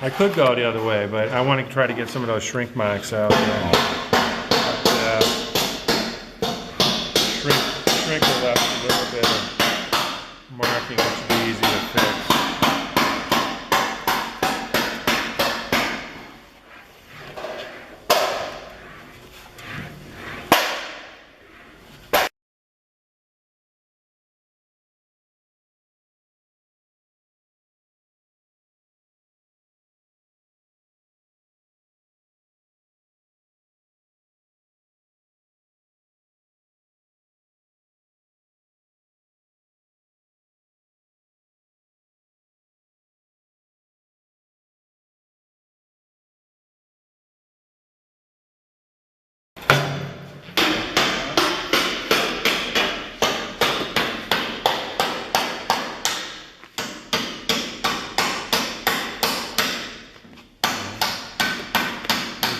I could go the other way, but I want to try to get some of those shrink marks out there. Shrink will left a little bit of marking, which would be easy to fix.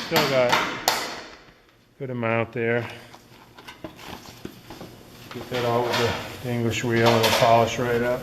Still got a good amount there. Get that all with the English wheel, it'll polish right up.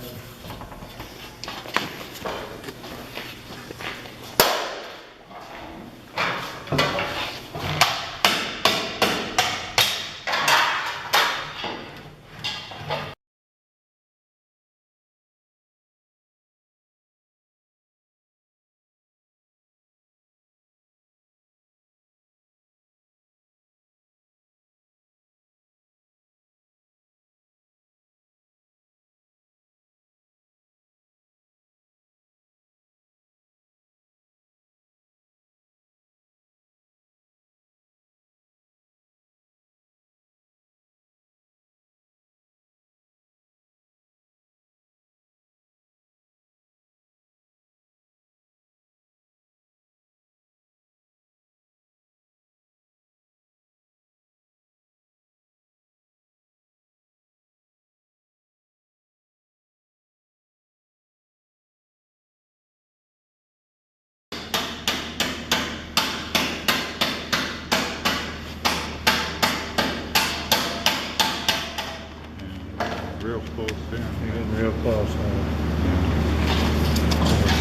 Real close there. You're getting real close now.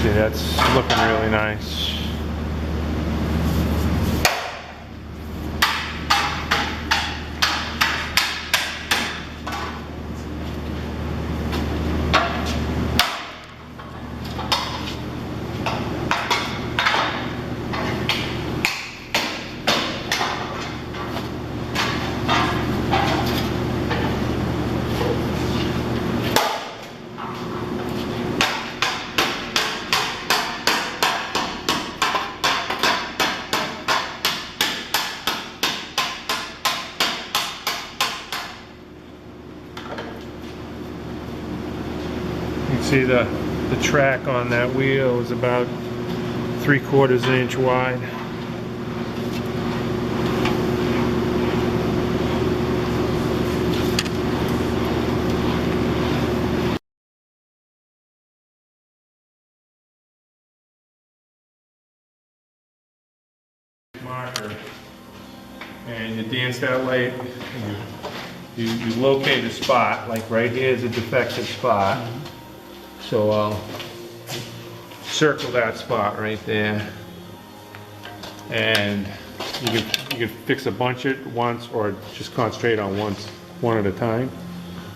See, that's looking really nice. See the track on that wheel is about 3/4 inch wide. Marker, and you dance that light. You locate a spot, like right here is a defective spot. So I'll circle that spot right there, and you can fix a bunch at once or just concentrate on one at a time.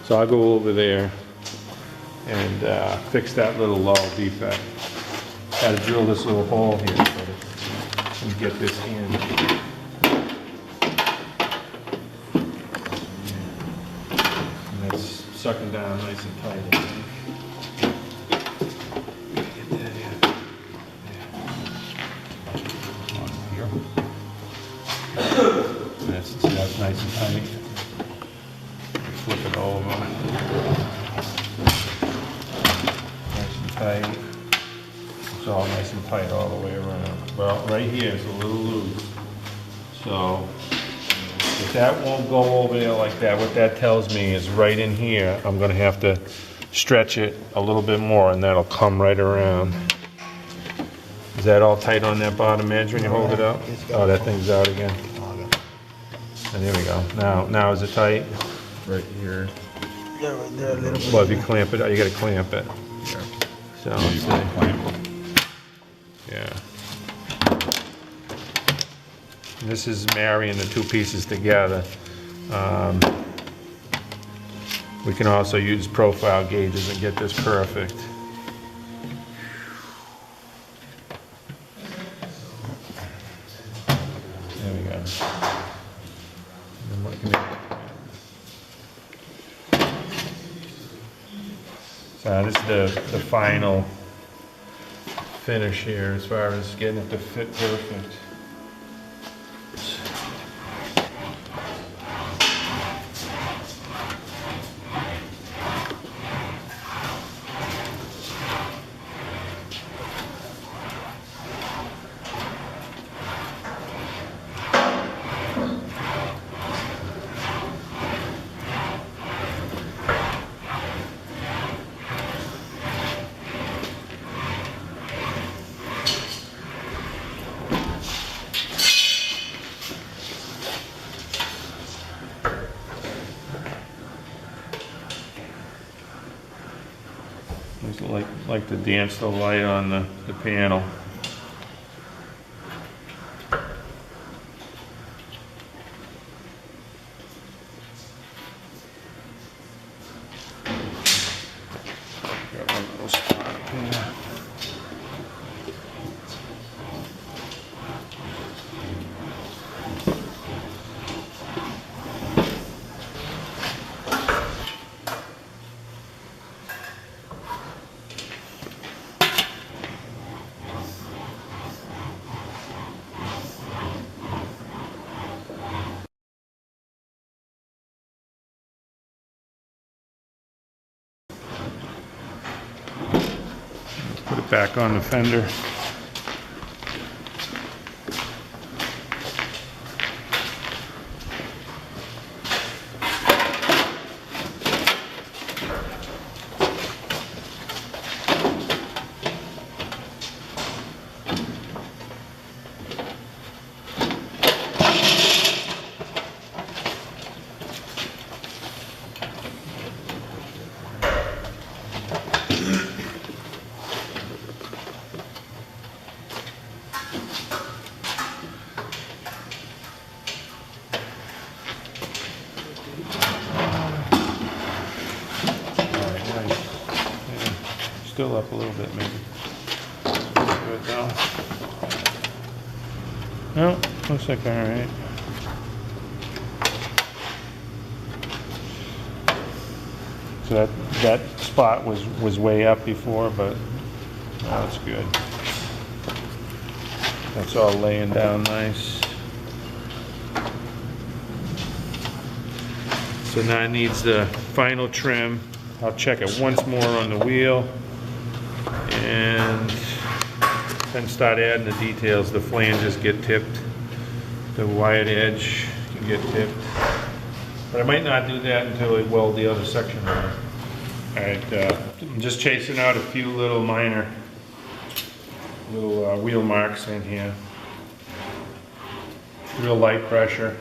So I'll go over there and fix that little lull defect. Got to drill this little hole here and get this in. And that's sucking down nice and tight. That's nice and tight. Flip it over. Nice and tight. It's all nice and tight all the way around. Well, right here is a little loose. So if that won't go over there like that, what that tells me is right in here, I'm going to have to stretch it a little bit more, and that'll come right around. Is that all tight on that bottom edge when you hold it up? Oh, that thing's out again. And there we go. Now is it tight? Right here. Yeah, right there a little bit. Well, if you clamp it, you got to clamp it. Yeah. So let's see. Yeah. And this is marrying the two pieces together. We can also use profile gauges and get this perfect. There we go. And what can so this is the final finish here as far as getting it to fit perfect. Just like to dance the light on the panel. Got one little spot up here. Put it back on the fender. Still up a little bit, maybe. Good though. No, looks like all right. So that spot was way up before, but now it's good. That's all laying down nice. So now it needs the final trim. I'll check it once more on the wheel. And then start adding the details. The flanges get tipped. The wired edge can get tipped. But I might not do that until I weld the other section on. Alright, I'm just chasing out a few little minor wheel marks in here. Real light pressure.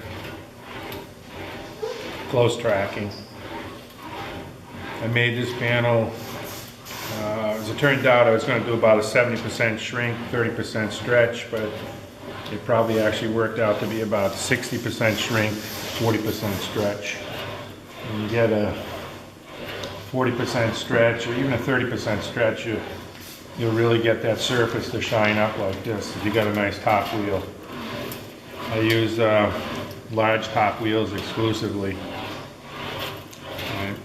Close tracking. I made this panel. As it turned out, I was going to do about a 70% shrink, 30% stretch, but it probably actually worked out to be about 60% shrink, 40% stretch. When you get a 40% stretch, or even a 30% stretch, you'll really get that surface to shine up like this if you got a nice top wheel. I use large top wheels exclusively.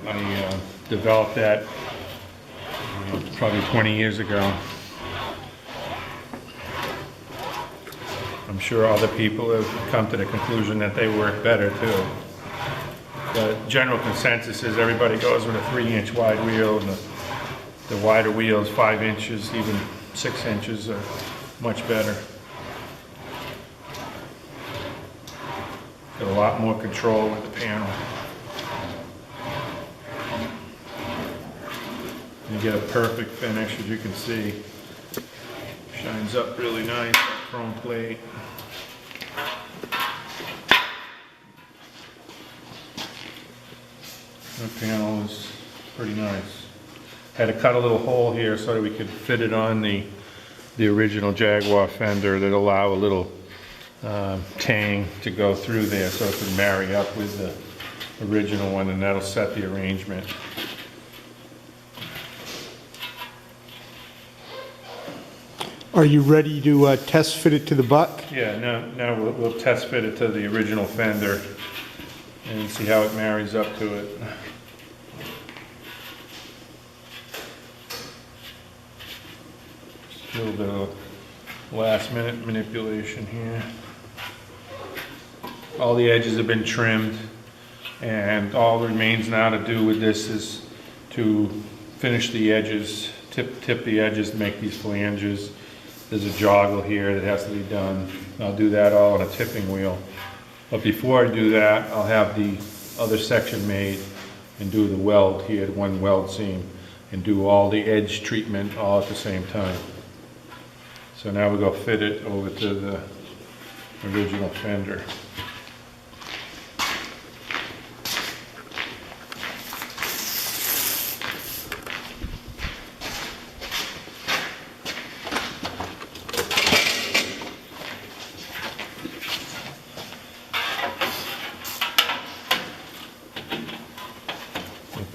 I developed that probably 20 years ago. I'm sure other people have come to the conclusion that they work better too. The general consensus is everybody goes with a 3-inch wide wheel, and the wider wheels, 5 inches, even 6 inches, are much better. Got a lot more control with the panel. You get a perfect finish, as you can see. Shines up really nice, that chrome plate. The panel is pretty nice. Had to cut a little hole here so that we could fit it on the the original Jaguar fender that allow a little tang to go through there so it can marry up with the original one, and that'll set the arrangement. Are you ready to test fit it to the buck? Yeah, now we'll test fit it to the original fender and see how it marries up to it. Just a little bit of last minute manipulation here. All the edges have been trimmed, and all remains now to do with this is to finish the edges, tip the edges to make these flanges. There's a joggle here that has to be done. I'll do that all on a tipping wheel. But before I do that, I'll have the other section made and do the weld here, one weld seam, and do all the edge treatment all at the same time. So now we go fit it over to the original fender.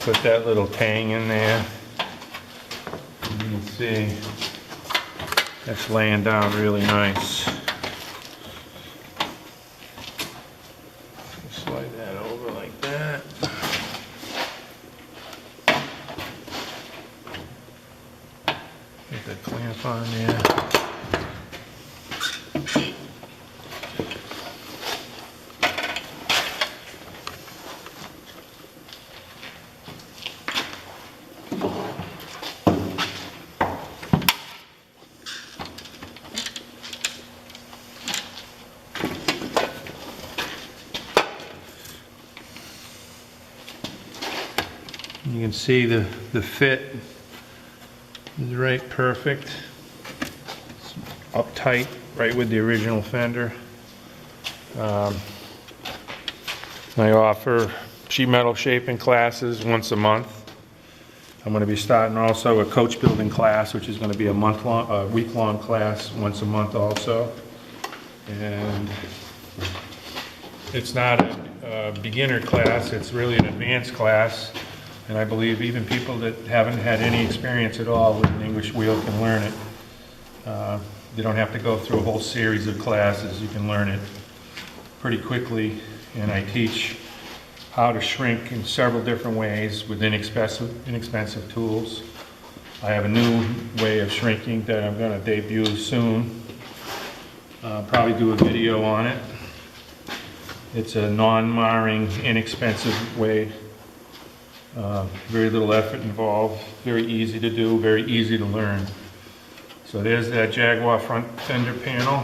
Put that little tang in there. You can see that's laying down really nice. Slide that over like that. Get the clamp on there. You can see the fit is right perfect. It's uptight, right with the original fender. I offer sheet metal shaping classes once a month. I'm going to be starting also a coach building class, which is going to be a week-long class once a month also. And it's not a beginner class, it's really an advanced class. And I believe even people that haven't had any experience at all with an English wheel can learn it. You don't have to go through a whole series of classes. You can learn it pretty quickly. And I teach how to shrink in several different ways with inexpensive tools. I have a new way of shrinking that I'm going to debut soon. Probably do a video on it. It's a non-marring, inexpensive way. Very little effort involved, very easy to do, very easy to learn. So there's that Jaguar front fender panel.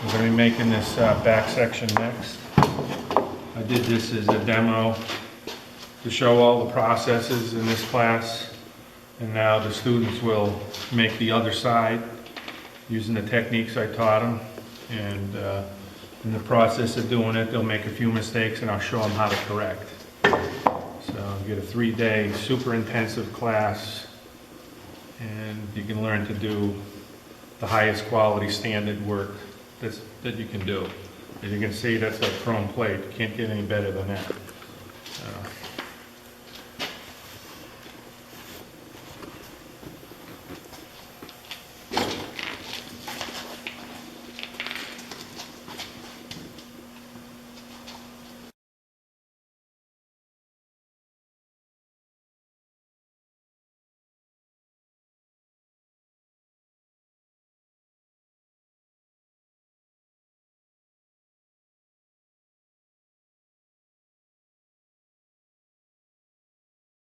We're going to be making this back section next. I did this as a demo to show all the processes in this class, and now the students will make the other side using the techniques I taught them. And in the process of doing it, they'll make a few mistakes and I'll show them how to correct. So you get a 3-day super intensive class, and you can learn to do the highest quality standard work that you can do. As you can see, that's a chrome plate. You can't get any better than that.